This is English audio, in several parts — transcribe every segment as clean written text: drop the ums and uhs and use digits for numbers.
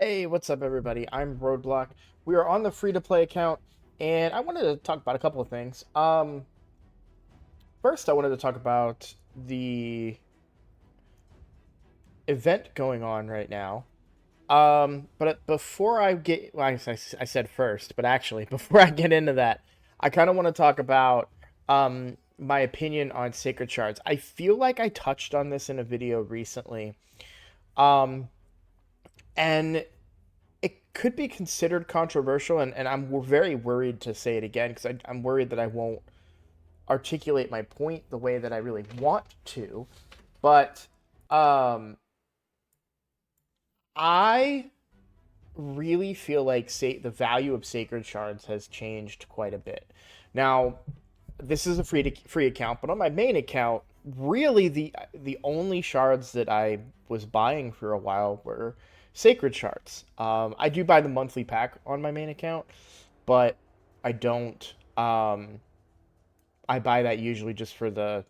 Hey, what's up, everybody? I'm Roadblock. We are on the free-to-play account, and I wanted to talk about a couple of things. First, I wanted to talk about the event going on right now. But before I get, well, I said first, but actually, before I get into that, I kind of want to talk about my opinion on Sacred Shards. I feel like I touched on this in a video recently, um, and it could be considered controversial, and I'm very worried to say it again because I'm worried that I won't articulate my point the way that I really want to. But um, I really feel like the value of sacred shards has changed quite a bit. Now, this is a free account, but on my main account, really the only shards that I was buying for a while were sacred shards. I do buy the monthly pack on my main account, but I don't. I buy that usually just for the.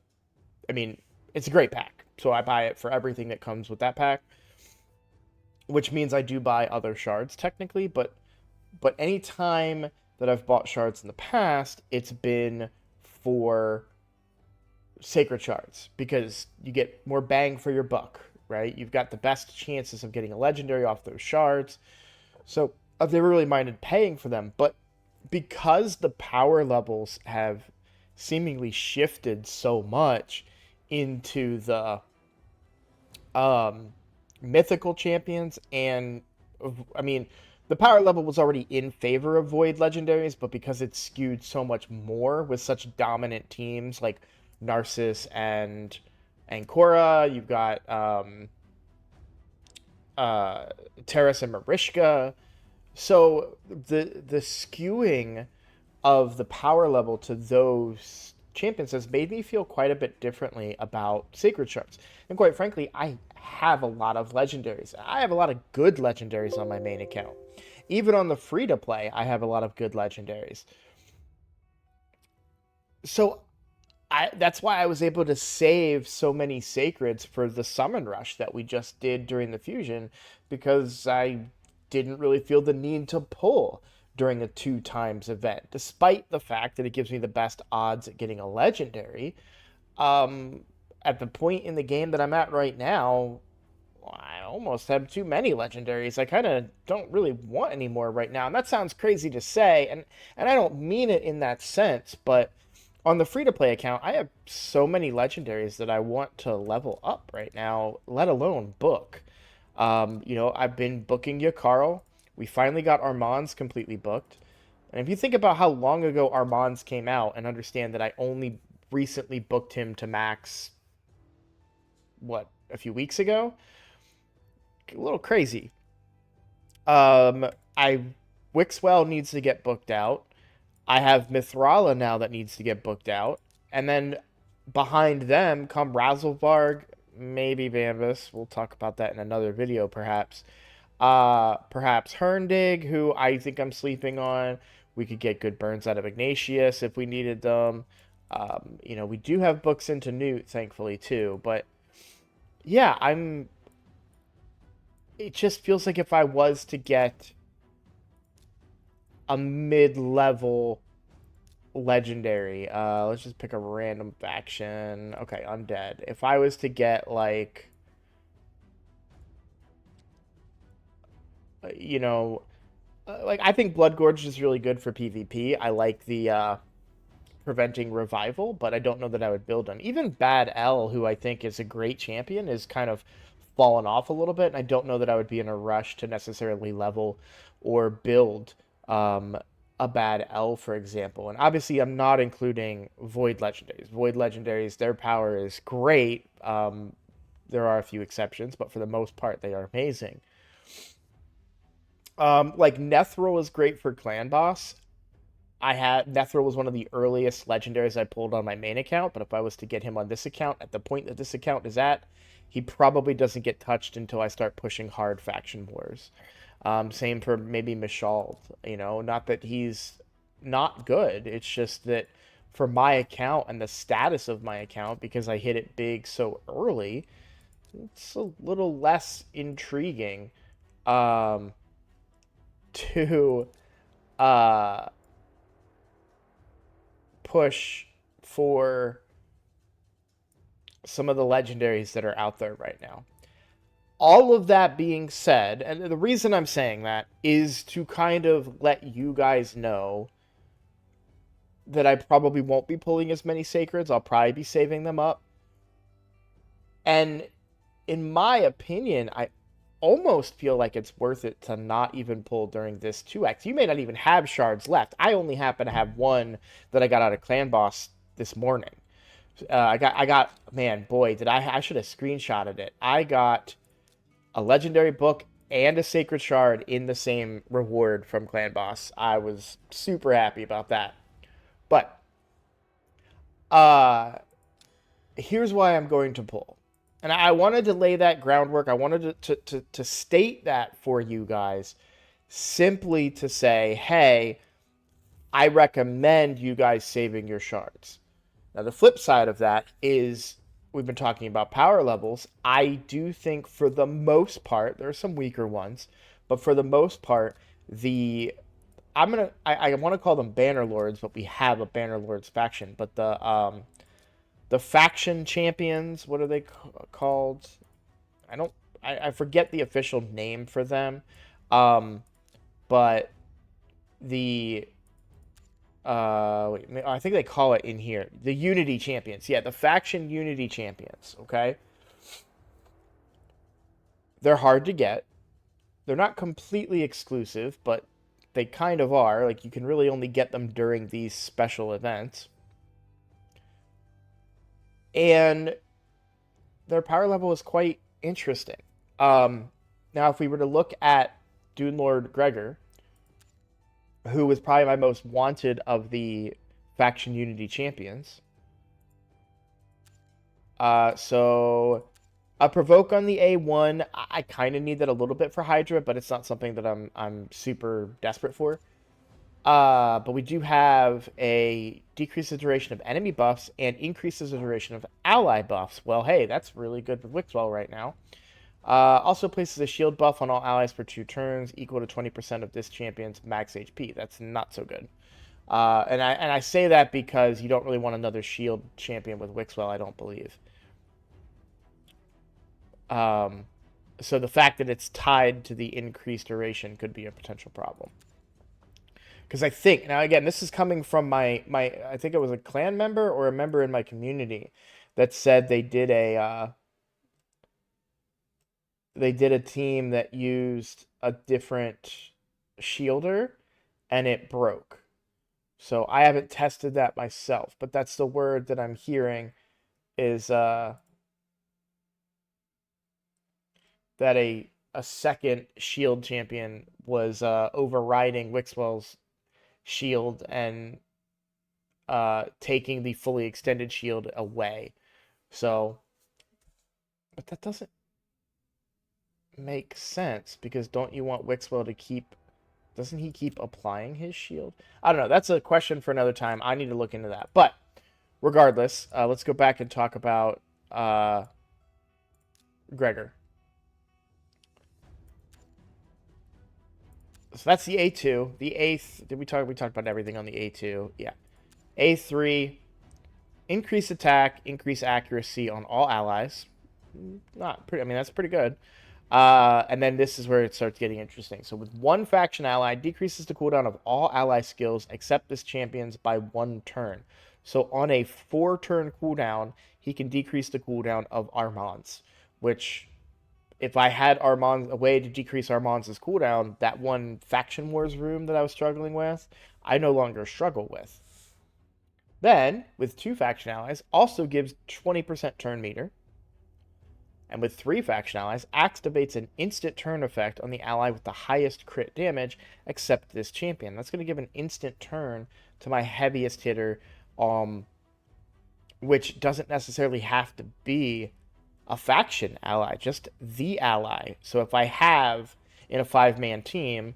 I mean, it's a great pack, so I buy it for everything that comes with that pack, which means I do buy other shards technically, but any time that I've bought shards in the past, it's been for sacred shards because you get more bang for your buck, right? You've got the best chances of getting a legendary off those shards. So I've never really minded paying for them, but because the power levels have seemingly shifted so much into the um, mythical champions, and I mean, the power level was already in favor of void legendaries, but because it's skewed so much more with such dominant teams like Narcissus and Ancora, you've got uh, Terrace and Marishka. So the skewing of the power level to those champions has made me feel quite a bit differently about Sacred Shards. And quite frankly, I have a lot of legendaries. I have a lot of good legendaries on my main account. Even on the free to play, I have a lot of good legendaries. So that's why I was able to save so many sacreds for the summon rush that we just did during the fusion because I didn't really feel the need to pull during a two times event, despite the fact that it gives me the best odds at getting a legendary. Um, at the point in the game that I'm at right now, I almost have too many legendaries. I kind of don't really want any more right now. And that sounds crazy to say, and I don't mean it in that sense, but on the free to play account, I have so many legendaries that I want to level up right now, let alone book. I've been booking Yakarl. We finally got Armand's completely booked. And if you think about how long ago Armand's came out and understand that I only recently booked him to max, a few weeks ago? A little crazy. Um, I Wixwell needs to get booked out. I have Mithrala now that needs to get booked out. And then behind them come Razzlevarg, maybe Vanvis. We'll talk about that in another video, perhaps. Perhaps Herndig, who I think I'm sleeping on. We could get good burns out of Ignatius if we needed them. We do have books into Newt, thankfully, too. But yeah, it just feels like if I was to get a mid-level legendary, let's just pick a random faction. Okay, undead. If I was to get like, you know, like I think Blood Gorge is really good for PvP. I like the preventing revival, but I don't know that I would build him. Even Bad L, who I think is a great champion, is kind of fallen off a little bit, and I don't know that I would be in a rush to necessarily level or build a Bad L, for example. And obviously, I'm not including Void Legendaries. Void Legendaries, their power is great. There are a few exceptions, but for the most part, they are amazing. Like Nethril is great for Clan Boss. I had Nethril was one of the earliest legendaries I pulled on my main account, but if I was to get him on this account at the point that this account is at, he probably doesn't get touched until I start pushing hard faction wars. Same for maybe Mishald. Not that he's not good. It's just that for my account and the status of my account, because I hit it big so early, it's a little less intriguing. to uh, push for some of the legendaries that are out there right now. All of that being said, and the reason I'm saying that is to kind of let you guys know that I probably won't be pulling as many sacreds. I'll probably be saving them up. And in my opinion, I almost feel like it's worth it to not even pull during this 2x. You may not even have shards left. I only happen to have one that I got out of Clan Boss this morning. Man, boy, I should have screenshotted it. I got a legendary book and a sacred shard in the same reward from Clan Boss. I was super happy about that. But uh here's why I'm going to pull. And I wanted to lay that groundwork. I wanted to state that for you guys simply to say, hey, I recommend you guys saving your shards. Now, the flip side of that is we've been talking about power levels. I do think for the most part, there are some weaker ones, but for the most part, I want to call them Banner Lords, but we have a Banner Lords faction. But the faction champions, what are they called? I forget the official name for them. But the I think they call it in here the Unity Champions. Yeah, the faction Unity Champions. Okay, they're hard to get. They're not completely exclusive, but they kind of are. Like, you can really only get them during these special events. And their power level is quite interesting. Now, if we were to look at Dune Lord Gregor, who was probably my most wanted of the faction Unity champions. So a provoke on the A1, I kind of need that a little bit for Hydra, but it's not something that I'm super desperate for. But we do have a decrease the duration of enemy buffs and increases the duration of ally buffs. Well, hey, that's really good with Wixwell right now. Also places a shield buff on all allies for 2 turns, equal to 20% of this champion's max HP. That's not so good. And I say that because you don't really want another shield champion with Wixwell, I don't believe. So the fact that it's tied to the increased duration could be a potential problem. Because I think, now again, this is coming from my I think it was a clan member or a member in my community that said they did a team that used a different shielder and it broke. So I haven't tested that myself, but that's the word that I'm hearing is that a second shield champion was overriding Wixwell's shield and taking the fully extended shield away. So, but that doesn't make sense because don't you want Wixwell to keep? Doesn't he keep applying his shield? I don't know. That's a question for another time. I need to look into that. But regardless, let's go back and talk about Gregor. So that's the A2. The A3, we talked about everything on the A2. Yeah. A3, increase attack, increase accuracy on all allies. Not pretty. I mean, that's pretty good. And then this is where it starts getting interesting. So with one faction ally, decreases the cooldown of all ally skills except this champion's by 1 turn. So on a 4-turn cooldown, he can decrease the cooldown of Armand's, which if I had Armand, a way to decrease Armand's cooldown, that one faction wars room that I was struggling with, I no longer struggle with. Then, with 2 faction allies, also gives 20% turn meter. And with 3 faction allies, activates an instant turn effect on the ally with the highest crit damage, except this champion. That's going to give an instant turn to my heaviest hitter, which doesn't necessarily have to be a faction ally, just the ally. So if I have, in a 5-man team,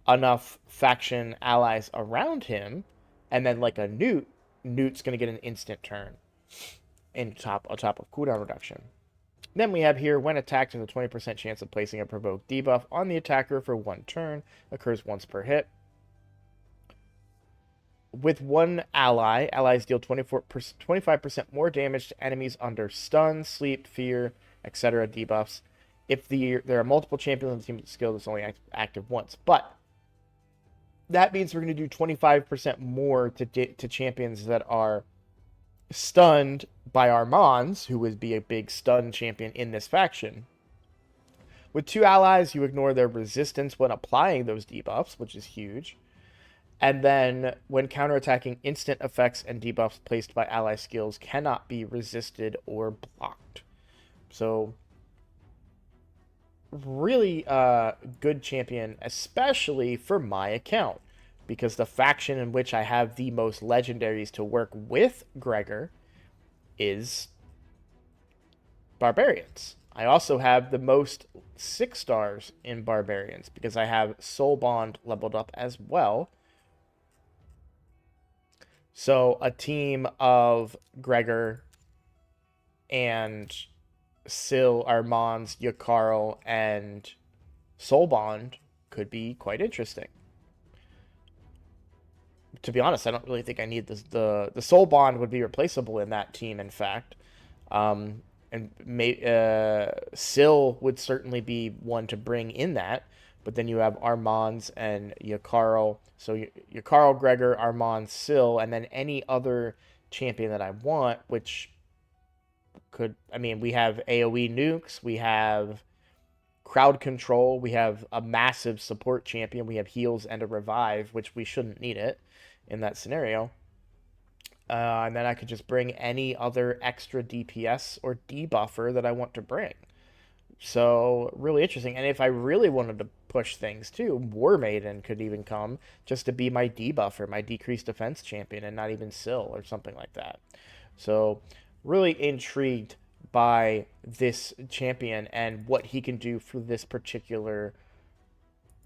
enough faction allies around him, and then like a Newt's going to get an instant turn on top of cooldown reduction. Then we have here, when attacked, has a 20% chance of placing a provoked debuff on the attacker for 1 turn. Occurs once per hit. With one ally, allies deal 25% more damage to enemies under stun, sleep, fear, etc. debuffs. If there are multiple champions on the team with the skill that's only active once. But that means we're going to do 25% more to champions that are stunned by Armanz, who would be a big stun champion in this faction. With 2 allies, you ignore their resistance when applying those debuffs, which is huge. And then, when counterattacking, instant effects and debuffs placed by ally skills cannot be resisted or blocked. So, really good champion, especially for my account, because the faction in which I have the most legendaries to work with Gregor is Barbarians. I also have the most 6 stars in Barbarians because I have Soul Bond leveled up as well. So a team of Gregor and Syl, Armanz, Yukari, and Soul Bond could be quite interesting. To be honest, I don't really think I need this. The Soul Bond would be replaceable in that team, in fact. And Syl would certainly be one to bring in that. But then you have Armanz and Yukari. So Yukari, Gregor, Armanz, Syl, and then any other champion that I want, which could... I mean, we have AoE nukes, we have crowd control, we have a massive support champion, we have heals and a revive, which we shouldn't need it in that scenario. And then I could just bring any other extra DPS or debuffer that I want to bring. So, really interesting. And if I really wanted to push things too, War Maiden could even come just to be my debuffer, my decreased defense champion, and not even Syl or something like that. So, really intrigued by this champion and what he can do for this particular...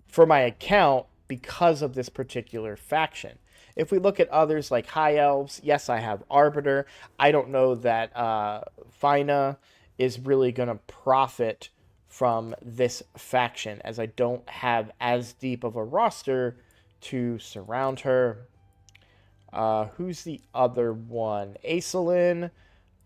for my account because of this particular faction. If we look at others like High Elves, yes, I have Arbiter. I don't know that Fina is really going to profit from this faction, as I don't have as deep of a roster to surround her. Who's the other one? Aislinn.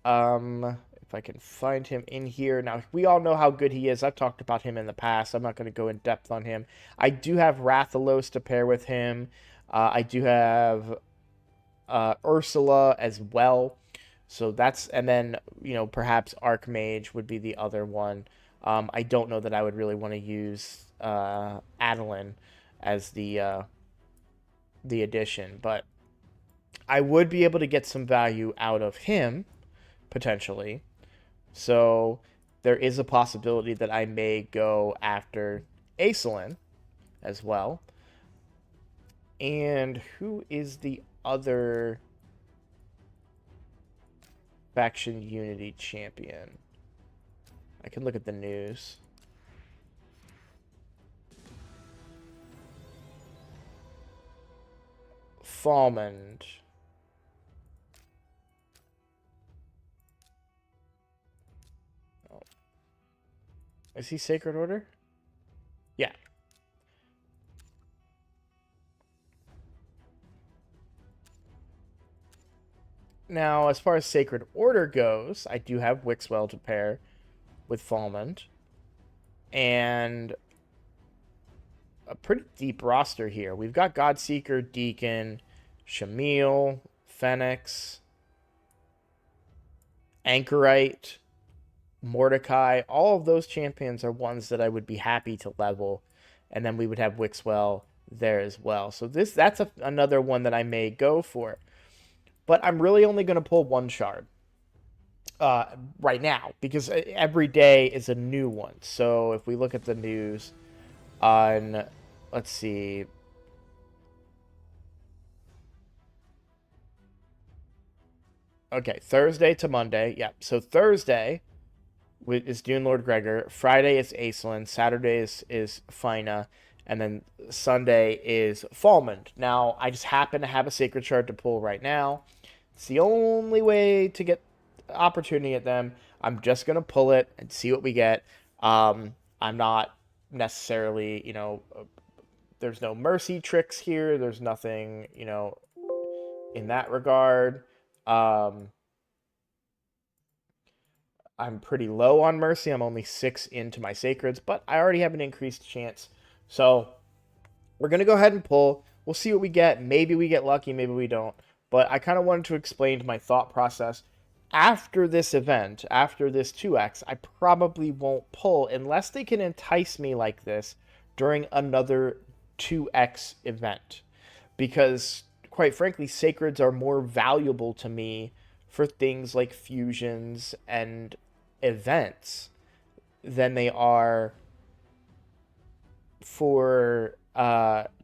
If I can find him in here. Now, we all know how good he is. I've talked about him in the past. I'm not going to go in depth on him. I do have Rathalos to pair with him. I do have Ursula as well. So that's... and then, you know, perhaps Archmage would be the other one. I don't know that I would really want to use Adeline as the addition, but I would be able to get some value out of him, potentially. So there is a possibility that I may go after Aislinn as well. And who is the other faction unity champion? I can look at the news. Falmond. Oh. Is he Sacred Order? Yeah. Now, as far as Sacred Order goes, I do have Wixwell to pair with Falmond. And a pretty deep roster here. We've got Godseeker, Deacon, Shamil, Phoenix, Anchorite, Mordecai. All of those champions are ones that I would be happy to level. And then we would have Wixwell there as well. So that's another one that I may go for. But I'm really only going to pull one shard right now, because every day is a new one. So if we look at the news on, let's see, okay, Thursday to Monday. Yeah, so Thursday is Dune Lord Gregor. Friday is Aislinn. Saturday is Fina. And then Sunday is Falmond. Now, I just happen to have a Sacred Shard to pull right now. It's the only way to get opportunity at them. I'm just going to pull it and see what we get. I'm not necessarily, there's no mercy tricks here. There's nothing, in that regard. I'm pretty low on mercy. I'm only 6 into my sacreds, but I already have an increased chance. So we're going to go ahead and pull. We'll see what we get. Maybe we get lucky, maybe we don't. But I kind of wanted to explain my thought process. After this event, after this 2x, I probably won't pull unless they can entice me like this during another 2x event. Because, quite frankly, sacreds are more valuable to me for things like fusions and events than they are for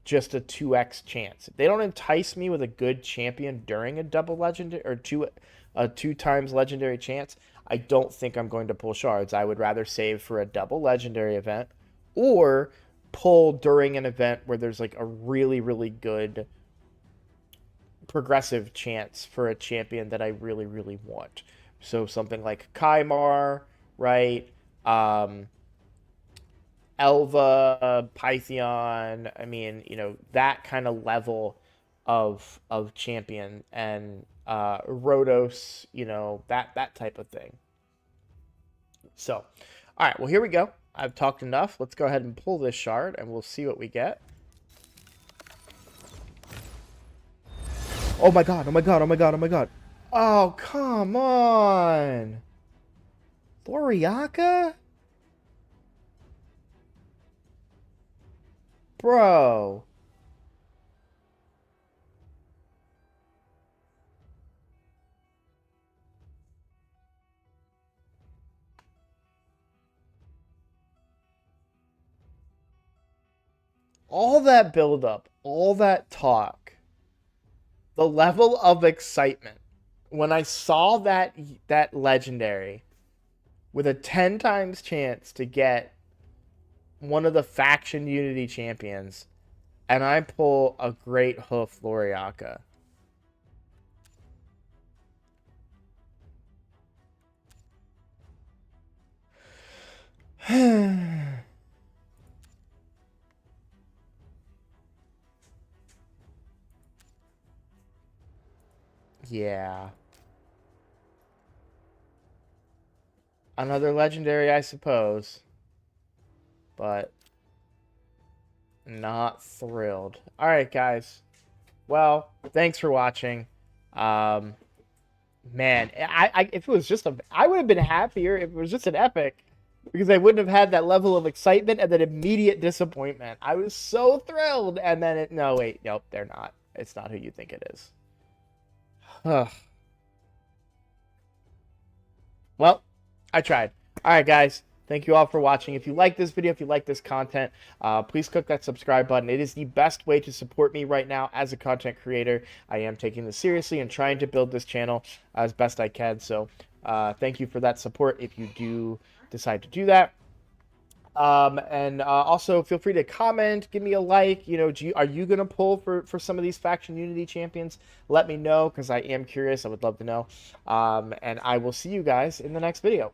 just a 2x chance. If they don't entice me with a good champion during a double legendary or two times legendary chance, I don't think I'm going to pull shards. I would rather save for a double legendary event or pull during an event where there's like a really, really good progressive chance for a champion that I really, really want. So something like Kymar, right? Elva, Pythion. I mean, that kind of level of champion, and Rhodos, that type of thing. So, all right, well, here we go. I've talked enough. Let's go ahead and pull this shard, and we'll see what we get. Oh my god, oh my god, oh my god, oh my god. Oh, come on. Floriaka? Bro. All that buildup, all that talk, the level of excitement when I saw that legendary with a 10 times chance to get one of the faction unity champions, and I pull a Great Hoof Floriaka. Yeah. Another legendary, I suppose. But not thrilled. All right, guys. Well, thanks for watching. Man, if it was just I would have been happier if it was just an epic, because I wouldn't have had that level of excitement and then immediate disappointment. I was so thrilled, and then no, wait, nope, they're not. It's not who you think it is. Well, I tried. All right, guys. Thank you all for watching. If you like this video, if you like this content, please click that subscribe button. It is the best way to support me right now as a content creator. I am taking this seriously and trying to build this channel as best I can. So thank you for that support if you do decide to do that. And also feel free to comment, give me a like. Are you gonna pull for some of these faction unity champions? Let me know, because I am curious. I would love to know. And I will see you guys in the next video.